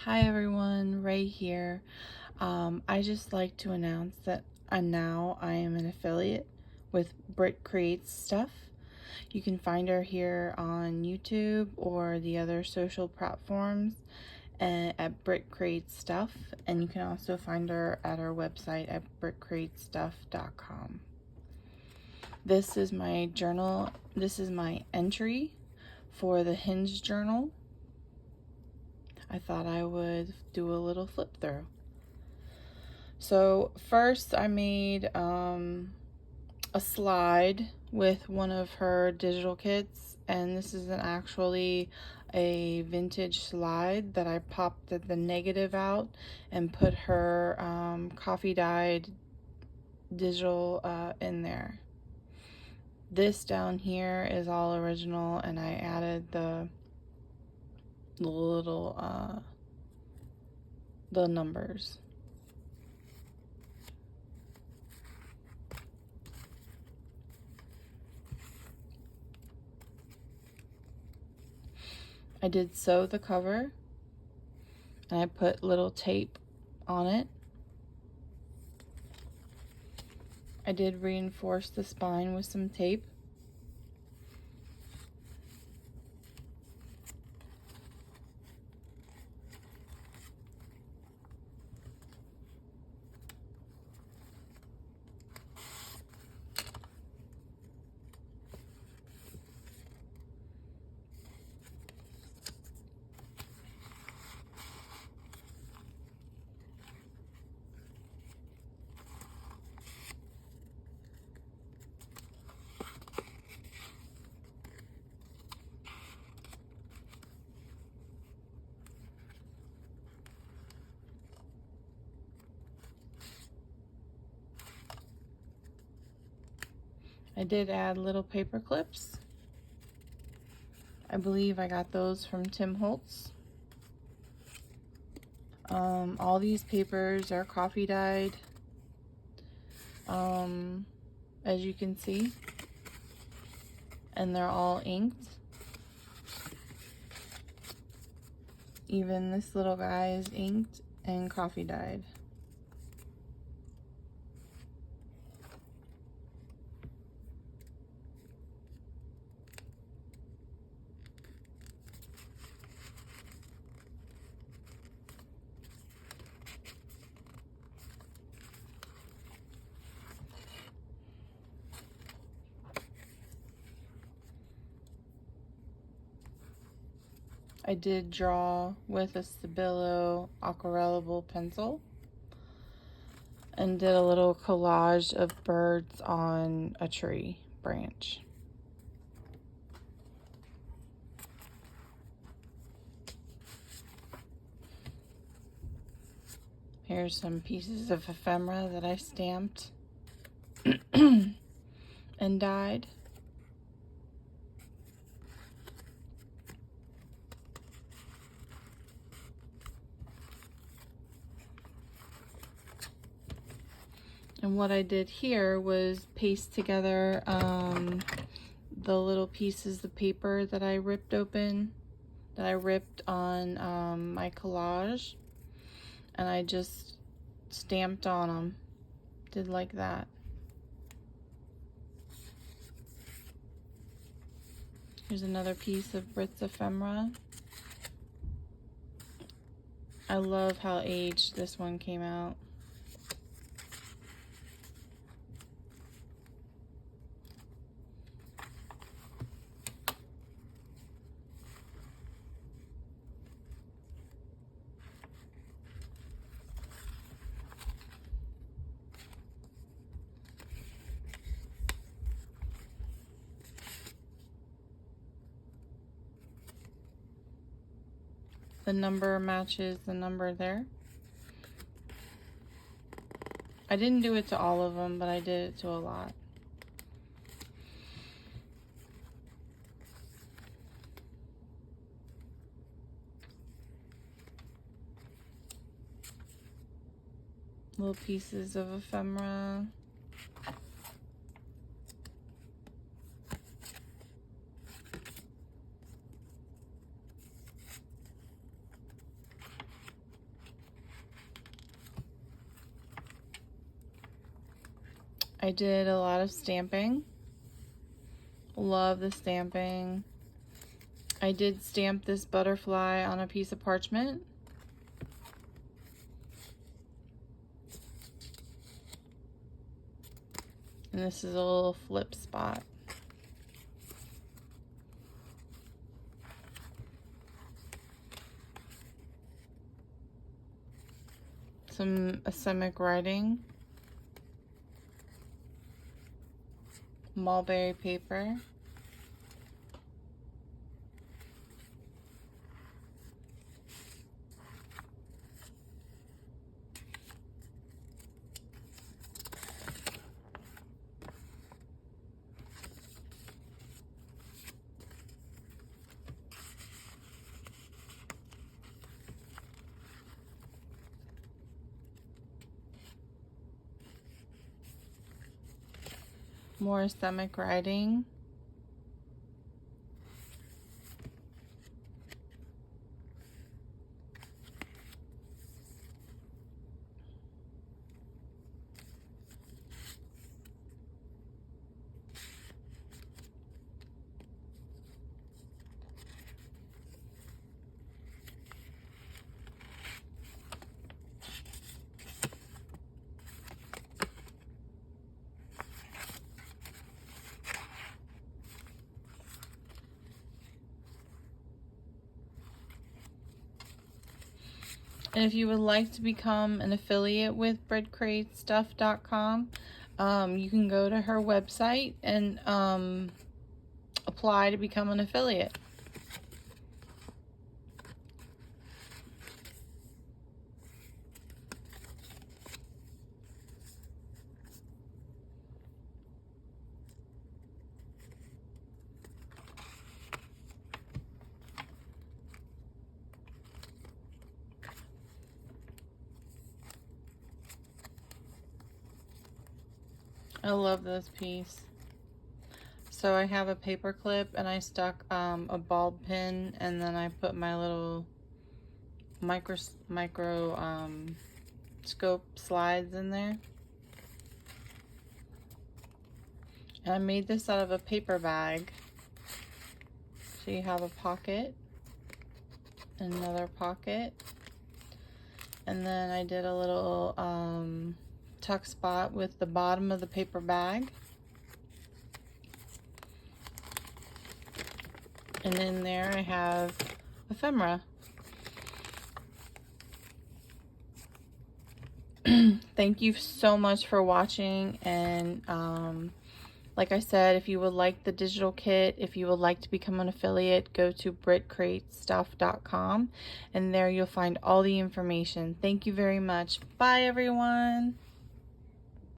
Hi everyone, Ray here. I just like to announce that now I am an affiliate with Brit Creates Stuff. You can find her here on YouTube or the other social platforms at Brit Creates Stuff, and you can also find her at our website at britcreatesstuff.com. This is my journal. This is my entry for the Hinge journal. I thought I would do a little flip through. So first I made a slide with one of her digital kits, and this isn't actually a vintage slide that I popped the negative out and put her coffee dyed digital in there. This down here is all original, and I added the little the numbers. I did sew the cover, and I put little tape on it. I did reinforce the spine with some tape. I did add little paper clips. I believe I got those from Tim Holtz. All these papers are coffee dyed, as you can see, and they're all inked. Even this little guy is inked and coffee dyed. I did draw with a Stabilo aquarellable pencil and did a little collage of birds on a tree branch. Here's some pieces of ephemera that I stamped and dyed. And what I did here was paste together the little pieces of paper that I ripped open, that I ripped on my collage, and I just stamped on them, did like that. Here's another piece of Brit's ephemera. I love how aged this one came out. The number matches the number there. I didn't do it to all of them, but I did it to a lot. Little pieces of ephemera. I did a lot of stamping. Love the stamping. I did stamp this butterfly on a piece of parchment. And this is a little flip spot. Some Asemic writing. Mulberry paper. More Asemic writing. And if you would like to become an affiliate with breadcratestuff.com, you can go to her website and apply to become an affiliate. I love this piece. So I have a paper clip and I stuck a bulb pin, and then I put my little micro scope slides in there. And I made this out of a paper bag. So you have a pocket, another pocket, and then I did a little tuck spot with the bottom of the paper bag. And in there I have ephemera. Thank you so much for watching, and like I said, if you would like the digital kit, if you would like to become an affiliate, go to BritCrateStuff.com, and there you'll find all the information. Thank you very much. Bye, everyone.